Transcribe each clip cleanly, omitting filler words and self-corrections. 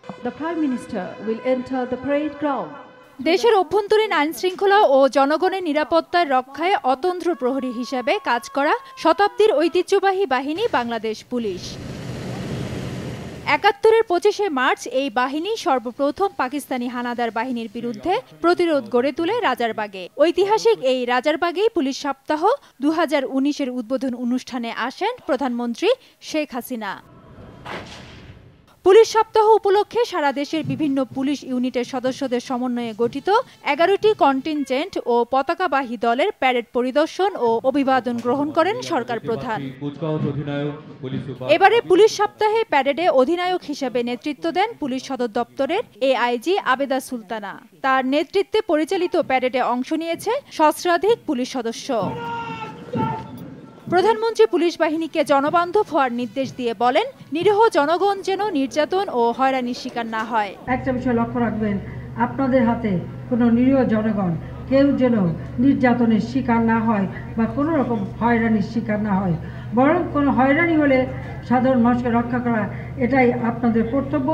The Prime Minister will enter the parade ground. দেশের অভ্যন্তরীণ আইন শৃঙ্খলা ও জনগণের নিরাপত্তার রক্ষায় অতন্দ্র প্রহরী হিসেবে কাজ করা শতাব্দীর ঐতিহ্যবাহী বাহিনী বাংলাদেশ পুলিশ। ৭১-এর ২৫শে মার্চ এই বাহিনী সর্বপ্রথম পাকিস্তানি হানাদার বাহিনীর বিরুদ্ধে প্রতিরোধ গড়ে তোলে রাজারবাগে। ঐতিহাসিক এই রাজারবাগেই পুলিশ সপ্তাহ ২০১৯-এর উদ্বোধন অনুষ্ঠানে আসেন প্রধানমন্ত্রী শেখ হাসিনা। পুলিশ সপ্তাহ উপলক্ষে সারা দেশের বিভিন্ন পুলিশ ইউনিটের সদস্যদের সমন্বয়ে গঠিত ১১টি কন্টিনজেন্ট ও পতাকাবাহী দলের প্যারেড পরিদর্শন ও অভিবাদন গ্রহণ করেন সরকার প্রধান। এবারে পুলিশ সপ্তাহে প্যারেডে অধিনায়ক হিসেবে নেতৃত্ব দেন পুলিশ সদর দপ্তরের এআইজি আবেদা সুলতানা। তার নেতৃত্বে পরিচালিত প্যারেডে অংশ নিয়েছে সহস্রাধিক পুলিশ সদস্য। প্রধানমন্ত্রী পুলিশ বাহিনীকে জনবান্ধব হওয়ার নির্দেশ দিয়ে বলেন, নিরীহ জনগণ যেন নির্যাতন ও হয়রানির শিকার না হয়। একটা বিষয় লক্ষ্য রাখবেন, আপনাদের হাতে কোনো নিরীহ জনগণ কেউ যেন নির্যাতনের শিকার না হয় বা কোনো রকম হয়রানির শিকার না হয়, বরং কোনো হয়রানি হলে সাধারণ মানুষকে রক্ষা করা এটাই আপনাদের কর্তব্য,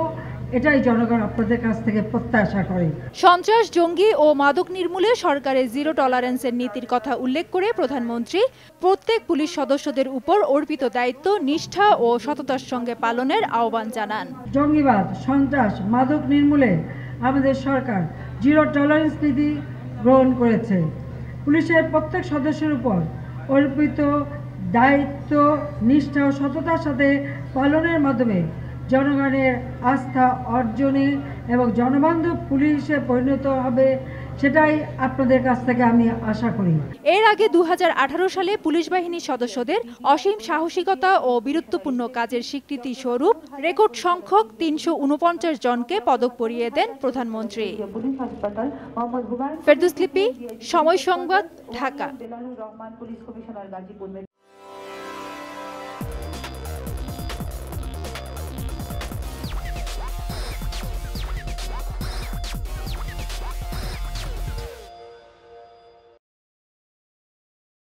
এটাই জনগণ আপনাদের কাছ থেকে প্রত্যাশা করে। সন্ত্রাস, জঙ্গি ও মাদক নির্মূলে সরকারের জিরো টলারেন্সের নীতির কথা উল্লেখ করে প্রধানমন্ত্রী প্রত্যেক পুলিশ সদস্যদের উপর অর্পিত দায়িত্ব নিষ্ঠা ও সততার সঙ্গে পালনের আহ্বান জানান। জঙ্গিবাদ, সন্ত্রাস, মাদক নির্মূলে আমাদের সরকার জিরো টলারেন্স নীতি গ্রহণ করেছে। পুলিশের প্রত্যেক সদস্যের উপর অর্পিত দায়িত্ব নিষ্ঠা ও সততার সাথে পালনের মাধ্যমে জনগণের আস্থা অর্জনে এবং জনবান্ধব পুলিশে পরিণত হবে, সেটাই আপনাদের কাছ থেকে আমি আশা করি। এর আগে ২০১৮ সালে পুলিশ বাহিনীর সদস্যদের অসীম সাহসিকতা ও বীরত্বপূর্ণ কাজের স্বীকৃতি স্বরূপ রেকর্ড সংখ্যক ৩৪৯ জনকে পদক পরিয়ে দেন প্রধানমন্ত্রী। ফেরদৌস লিপি, সময় সংবাদ, ঢাকা।